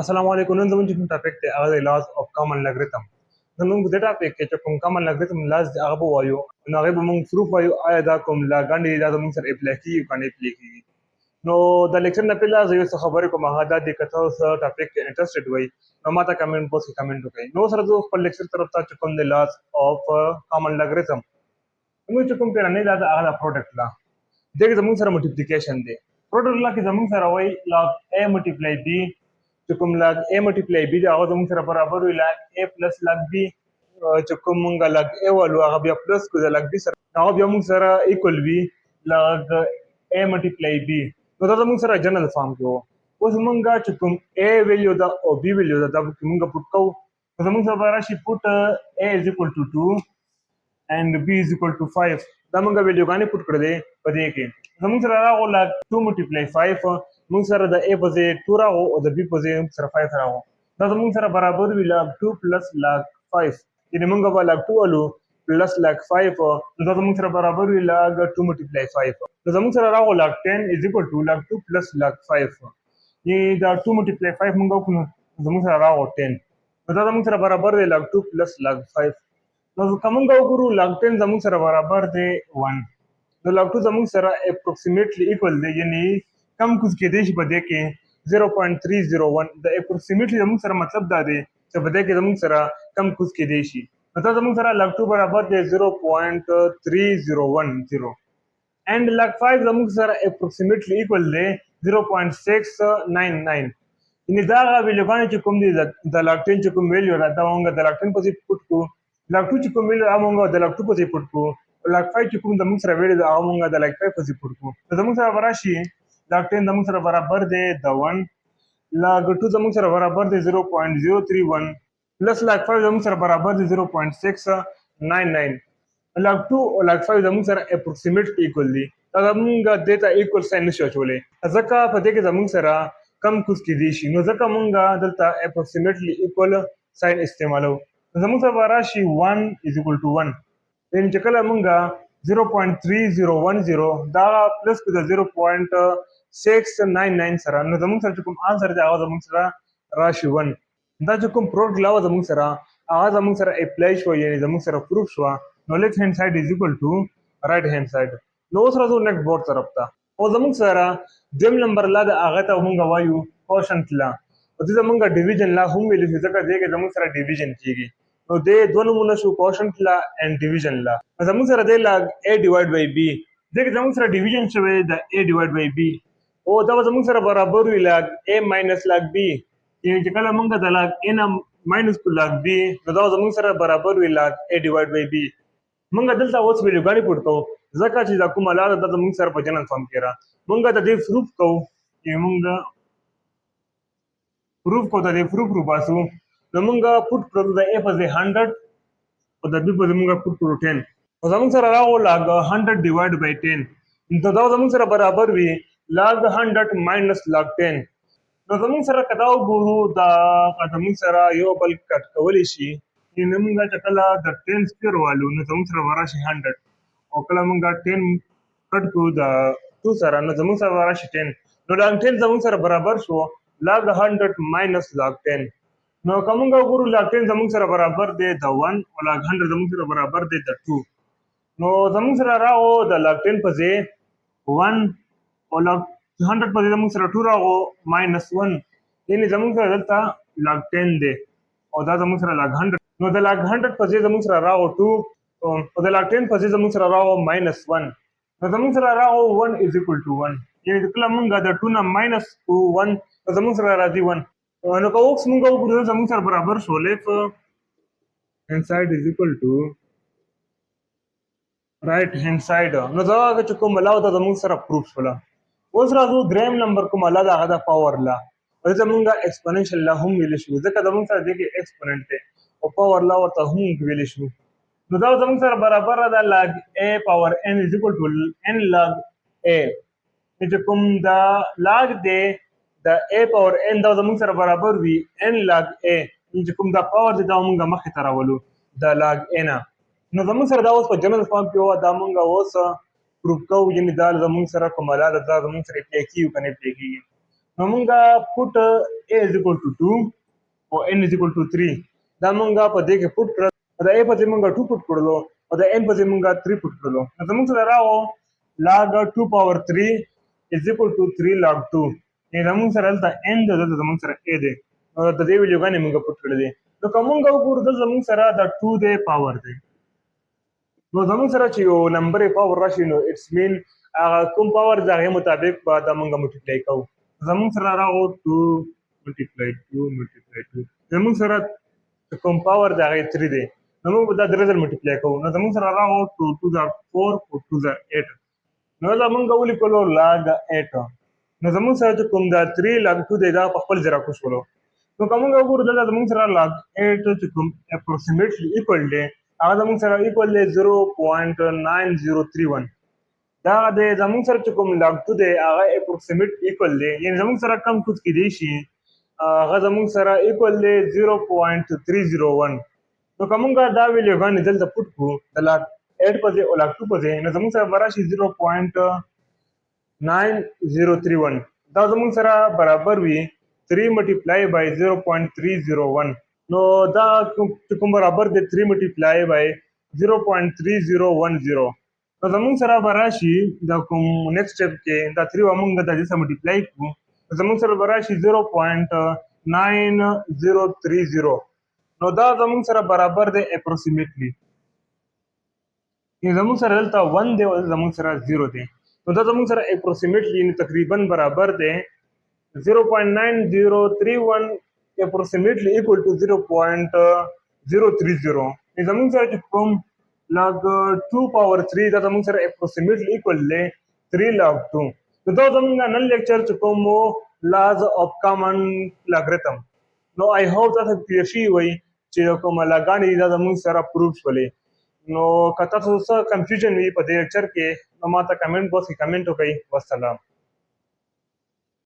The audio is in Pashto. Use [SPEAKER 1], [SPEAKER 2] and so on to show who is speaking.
[SPEAKER 1] السلام علیکم. نن زموږ کوم ټاپک دی هغه دی لاز اف کامن لګریتم. زموږ په دې ټاپک کې چې کوم کامن لګریتم لاز دی هغه به وایو، نو هغې به موږ پروف وایو آیا دا کوم لاګانې دي دا زموږ سره اپلای کېږي که نه اپلای کېږي. نو د لیکچر نه پهله زه یو څه خبرې کوم، هغه دا دی که تاسو ټاپک کې انټرسټډ وئ نو ما ته کمنټ باکس کې کمنټ وکړئ. نو سره زه خپل لیکچر طرف ته چې کوم دی لاز اف کامن لګریتم زموږ چې کوم پیرنۍ دا ده هغه د پروډکټ لا دې کې زموږ سره ملټیپلیکیشن دی. پروډکټ لا کې زموږ سره وایي لاګ اے ملټیپلای بي، چې کوم لاګ اے ملټیپلای بي دی هغه زموږ سره برابر وي لاګ اے پلس لاګ بي، چې کوم موږ لاګ اے والو هغه بیا پلس کړو د لاګ بي سره هغه بیا موږ سره ایکول وي لاګ اے ملټیپلای بي. نو دا زموږ سره جنرال فارم کې و. اوس موږ چې کوم اے ویلیو ده او بي ویلیو ده دا به موږ پټ کوو. نو زموږ سره به راشي پټ اے از اکول ټو 2 and b is equal to 5. دا موږ ویلیوګانې پټ کړې دي په دې کې. زموږ سره راغو لاګ 2 ملټیپلای 5، موږ سره د a په ځای 2 راغو او د b په ځای سره 5 راغو. دا زموږ سره برابر وي لاګ 2 پلس لاګ 5، یعنې موږ به لاګ 2 والو پلس لاګ 5، نو دا زموږ سره برابر وي لاګ 2 ملټیپلای 5. نو زموږ سره راغو لاګ 10 از اکول ټو لاګ 2 پلس لاګ 5، یعنې دا 2 ملټیپلای 5 موږ وکړو زموږ سره راغو 10، نو دا زموږ سره برابر دی لاګ 2 پلس لاګ 5. نو که موږ وګورو لاګ 10 زموږ سره برابر دی 1، نو لاګ 2 زموږ سره اپروکسیمیټلی ایکول دی، یعنې کم کوز کېدی شي په دې کې 0.301. د اپروکسیمیټلی زموږ سره مطلب دا دی چې په دې کې زموږ سره کم کوز کېدی شي. نو دا زموږ سره لاګ 2 برابر دی 0.3010 اینډ لاګ 5 زموږ سره اپروکسیمیټلی ایکول دی 0.699. یعنې دا هغه ویلیوګانې چې کوم دي د لاګ 10 چې کوم ویلیو ده دا موږ د لاګ 10 په ځای پټ کړو، لاګ 2 چې کوم ویلیو هغه موږ د لاګ 2 په ځای پټ کړو، لاګ 5 چې کوم زموږ سره ویلیو ده هغه موږ د لاګ 5 په ځای پټ کړو. نو زموږ سره به راشي لاګ 10 زموږ سره برابر دی د 1، لاګ 2 زموږ سره برابر دی 0.031 پلس لاګ 5 زموږ سره برابر دی 0.699. لاګ 2 او لاګ 5 زموږ سره اپروکسیمیټ ایکول دي، دا زموږ دې ته ایکول ساین نشو اچولی ځکه په دې کې زموږ سره کم کوز کېدی شي، نو ځکه موږ دلته اپروکسیمیټلی ایکول ساین استعمالو. زموږ سره به راشي 1 از اکول ټو 1، یعنې چې کله موږ 0.3010 دا پلس کړو د 0.699 سره، نو زموږ سره چې کوم آنسر دی هغه زموږ سره راشي 1. دا چې کوم پروډکټ لا وه زموږ سره هغه زموږ سره اپلای شوه، یعنې زموږ سره پروف شوه. نو لیفټ هینډ سایډ از اکول ټو رایټ هینډ سایډ. نو اوس راځو نیکسټ بورډ طرف ته. او زموږ سره دویم نمبر لا ده هغه ته موږ وایو کوشنټ لا، او دې ته موږ ډیویژن لا هم ویلی شو ځکه دې کې زموږ سره ډیویژن کېږي. نو دې دوه نومونه شو کوشنټ لا اینډ ډیویژن لا. زموږ سره دی لاګ اے ډیوایډ بای بي، دې کې زموږ سره ډیویژن شوی د اے ډیوایډ بای بي، او دا به زموږ سره برابر وي لاګ اے ماینس لاګ بي، یعنې چې کله موږ د لاګ اے نه ماینس کړو لاګ بي نو دا به زموږ سره برابر وي لاګ اے ډیوایډ بای بي. موږ دلته اوس ویلیوګانې پټ کوو ځکه چې دا کومه لاره ده زموږ سره په جنرال فارم کې را موږ د دې پروف کوو، چې موږ پروف کوو د دې پروف وباسو. نو موږ پټ کړو د اے په ځای 100 او د بي په ځای موږ پټ کړو 10، او زموږ سره راغو لاګ 100 ډیوایډ بای 10، نو دا زموږ سره برابر وي لاګ 100 ماینس لاګ 10. نو زموږ سره که دا وګورو دا زموږ سره یو بل کټ کولی شي، یعنې موږ چې کله د 10 سکویر والو نو زموږ سره به راشي 100، او کله موږ 10 کټ کړو د 2 سره نو زموږ سره به راشي 10، نو لاګ 10 زموږ سره برابر شو لاګ 100 ماینس لاګ 10. نو که موږ وګورو لاګ 10 زموږ سره برابر دی د 1 او لاګ 100 زموږ سره برابر دی د 2، نو زموږ سره راغو د لاګ 10 په ځای 1 او لاګ 100 په ځای زموږ سره 2 راغو ماینس 1، یعنې زموږ سره دلته لاګ 10 دی او دا زموږ سره لاګ 100، نو د لاګ 100 په ځای زموږ سره راغو 2 او د لاګ 10 په ځای زموږ سره راغو ماینس 1، نو زموږ سره راغو 1 از اکول ټو 1، یعنې کله موږ د 2 نه ماینس 1 نو زموږ سره راځي 1. نو که اوس موږ وګورو زموږ سره برابر شو لیفټ هینډ سایډ از اکول ټو رایټ هینډ سایډ. نو دا چې کوم لا ده زموږ سره پروف شوله. اوس راځو دریم نمبر کومه لا ده هغه ده پاور لا، او دې ته موږ ایکسپوننشل لا هم ویلی شو ځکه زموږ سره دې کې ایکسپوننټ دی او پاور لا ورته هم ویلی شو. نو دا زموږ سره برابر ده لاګ اے پاور ان از اکول ټو ان لاګ اے، چې کوم دا لاګ دی د اے پاور ان دا زموږ سره برابر وي ان لاګ اے، چې کوم دا پاور دی دا موږ مخې ته راولو د لاګ اے نه. نو زموږ سره دا اوس په جنرال فارم کې وه، دا موږ اوس پروف کوو، یعنې دا زموږ سره کومه لا ده دا زموږ سره اپلای کېږي که نه اپلای کېږي. نو مونږه پټ a is equal to 2 او n is equal to 3 دا مونږه په دې کې پټ کړل دا a په دې مونږه 2 پټ کړلو او دا n په دې مونږه 3 پټ کړلو نو زموږ سره راو log 2 power 3 is equal to 3 log 2 یعنی زموږ سره دلته n ده دلته زموږ سره a دی نو د دې ویډیوګانې مونږه پټ کړلې دي نو که مونږ وګورو دلته زموږ سره دا 2 دی پاور دی نو زموږ سره چې یو نمبر پاور راشي نو اټس مین هغه کوم پاور د هغې مطابق به دا مونږ ملټیپلای کوو زموږ سره راغو 2 ملټیپلای 2 ملټیپلای 2 زموږ سره کوم پاور د هغې 3 دی نو موږ به دا درې ځل ملټیپلای کوو نو زموږ سره راغو 2 2 4 4 2 8 نو دا مونږ ولیکلو لاګ 8 نو زموږ سره چې کوم دا 3 لاګ 2 دی دا په خپل ځای راکوشولو نو که مونږ وګورو دلته زموږ سره لاګ 8 چې کوم اپروکسیمیټلی ایکول دی هغه زموږ سره ایکول دی 0.9031 دا د زموږ سره چې کوم لاګ 2 دی هغه اپروکسیمیټ ایکول دی یعنې زموږ سره کم ټوز کیدی شي هغه زموږ سره ایکول دی 0.301 نو که مونږ دا ویډیوګانې دلته پټ کړو د لاګ 8 په ځای او لاګ 2 په ځای نو زموږ سره به راشي 0.9031 دا زموږ سره برابر وي 3 ملټیپلای بای 0.301 نو دا کوم برابر دی 3 ملټیپلای بای 0.3010 نو زموږ سره به راشي دا کوم نیکسټ سټپ کې دا 3 به مونږ د دې سره ملټیپلای کړو زموږ سره به راشي 0.9030 نو دا زموږ سره برابر دی اپروکسیمیټلی زموږ سره دلته 1 دی او زموږ سره 0 دی نو دا زموږ سره اپروکسیمیټلی تقریبا برابر دی 0.9031 approximately equal to 0.030 زموږ سره چې کوم log 2 power 3 دا زموږ سره approximately equal دی 3 log 2 نو دا زموږ نن لیکچر چې کوم laws of common logarithm نو I hope تاسو کلیر شوي وي چې کومه لاګانې دا زموږ سره پروف شولې نو که تاسو څه کنفیوژن وي په دې لیکچر کې نو ما ته کمنټ باکس کې کمنټ وکړئ والسلام